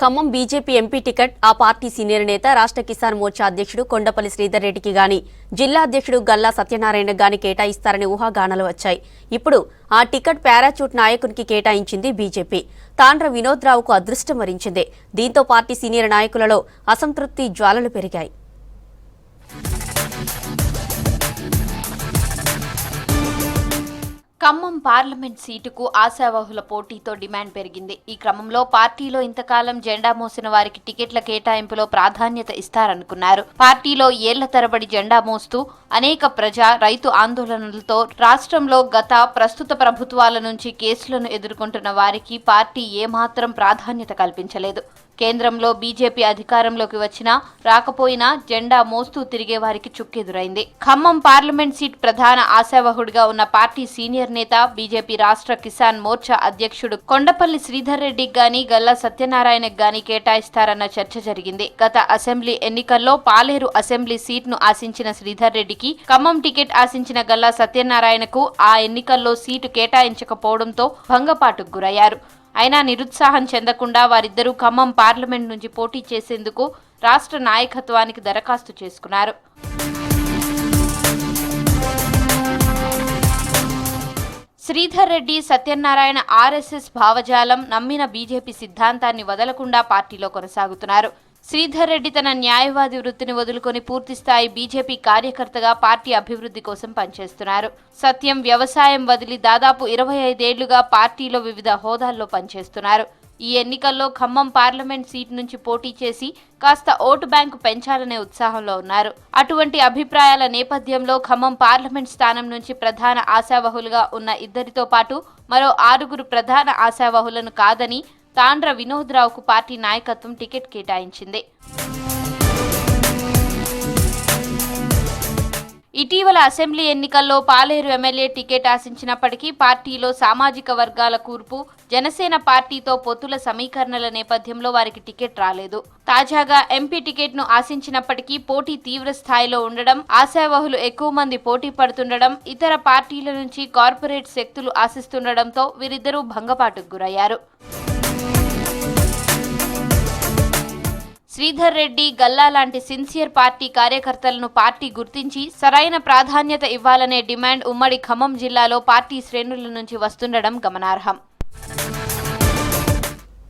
Khammam BJP MP ticket ఆ party senior నేత రాష్ట్ర కిసాన్ మోర్చా అధ్యక్షుడు కొండపల్లి శ్రీధర్ రెడ్డికి గాని జిల్లా అధ్యక్షుడు గల్లా సత్యనారాయణ గాని కేటాయిస్తారనే ఊహాగానాలు వచ్చాయి. ఇప్పుడు ఆ టికెట్ పారాచూట్ నాయకునికి కేటాయించింది బీజేపీ. తాండ్ర వినోద్ రావుకు అదృష్టం వరించింది. దీంతో పార్టీ సీనియర్ నాయకులలో అసంతృప్తి జ్వాలలు పెరిగాయి. ఖమ్మం పార్లమెంట్ సీటుకు ఆశావహుల పోటీతో డిమాండ్ పెరిగింది. ఈ క్రమంలో పార్టీలో ఇంతకాలం జెండా మోసిన వారికి టికెట్ల కేటాయింపులో ప్రాధాన్యత ఇస్తారనుకున్నారు. పార్టీలో ఏళ్ల తరబడి జెండా మోస్తూ అనేక ప్రజా రైతు ఆందోళనలతో రాష్ట్రంలో ప్రస్తుత ప్రభుత్వాల నుంచి కేసులను ఎదుర్కొంటున్న వారికి పార్టీ ఏమాత్రం ప్రాధాన్యత కల్పించలేదు. కేంద్రంలో బీజేపీ అధికారంలోకి వచ్చినా రాకపోయినా జెండా మోస్తూ తిరిగే వారికి చుక్కెదురైంది. ఖమ్మం పార్లమెంట్ సీట్ ప్రధాన ఆశావహుడిగా ఉన్న పార్టీ సీనియర్ నేత బీజేపీ రాష్ట్ర కిసాన్ మోర్చా అధ్యక్షుడు కొండపల్లి శ్రీధర్ రెడ్డికి గాని గల్లా సత్యనారాయణకు గాని కేటాయిస్తారన్న చర్చ జరిగింది. గత అసెంబ్లీ ఎన్నికల్లో పాలేరు అసెంబ్లీ సీట్ను ఆశించిన శ్రీధర్ రెడ్డికి ఖమ్మం టికెట్ ఆశించిన గల్లా సత్యనారాయణకు ఆ ఎన్నికల్లో సీటు కేటాయించకపోవడంతో భంగపాటుకు గురయ్యారు. అయినా నిరుత్సాహం చెందకుండా వారిద్దరూ ఖమ్మం పార్లమెంట్ నుంచి పోటీ చేసేందుకు రాష్ట్ర నాయకత్వానికి దరఖాస్తు చేసుకున్నారు. శ్రీధర్ రెడ్డి సత్యనారాయణ ఆర్ఎస్ఎస్ భావజాలం నమ్మిన బీజేపీ సిద్ధాంతాన్ని వదలకుండా పార్టీలో కొనసాగుతున్నారు. శ్రీధర్ రెడ్డి తన న్యాయవాది వృత్తిని వదులుకొని పూర్తిస్థాయి బీజేపీ కార్యకర్తగా పార్టీ అభివృద్ధి కోసం పనిచేస్తున్నారు. సత్యం వ్యవసాయం వదిలి దాదాపు 25 ఏళ్లుగా పార్టీలో వివిధ హోదాల్లో పనిచేస్తున్నారు. ఈ ఎన్నికల్లో ఖమ్మం పార్లమెంట్ సీట్ నుంచి పోటీ చేసి కాస్త ఓటు బ్యాంకు పెంచాలనే ఉత్సాహంలో ఉన్నారు. అటువంటి అభిప్రాయాల నేపథ్యంలో ఖమ్మం పార్లమెంట్ స్థానం నుంచి ప్రధాన ఆశావహులుగా ఉన్న ఇద్దరితో పాటు మరో 6 ప్రధాన ఆశావహులను కాదని తాండ్ర వినోద్ రావుకు పార్టీ నాయకత్వం టికెట్ కేటాయించింది. ఇటీవల అసెంబ్లీ ఎన్నికల్లో పాలేరు ఎమ్మెల్యే టికెట్ ఆశించినప్పటికీ పార్టీలో సామాజిక వర్గాల కూర్పు, జనసేన పార్టీతో పొత్తుల సమీకరణల నేపథ్యంలో వారికి టికెట్ రాలేదు. తాజాగా ఎంపీ టికెట్ను ఆశించినప్పటికీ పోటీ తీవ్ర స్థాయిలో ఉండడం, ఆశావహులు ఎక్కువ మంది పోటీ పడుతుండడం, ఇతర పార్టీల నుంచి కార్పొరేట్ శక్తులు ఆశిస్తుండడంతో వీరిద్దరూ భంగపాటుకు గురయ్యారు. శ్రీధర్ రెడ్డి, గల్లా లాంటి సిన్సియర్ పార్టీ కార్యకర్తలను పార్టీ గుర్తించి సరైన ప్రాధాన్యత ఇవ్వాలనే డిమాండ్ ఉమ్మడి ఖమ్మం జిల్లాలో పార్టీ శ్రేణుల నుంచి వస్తుండడం గమనార్హం.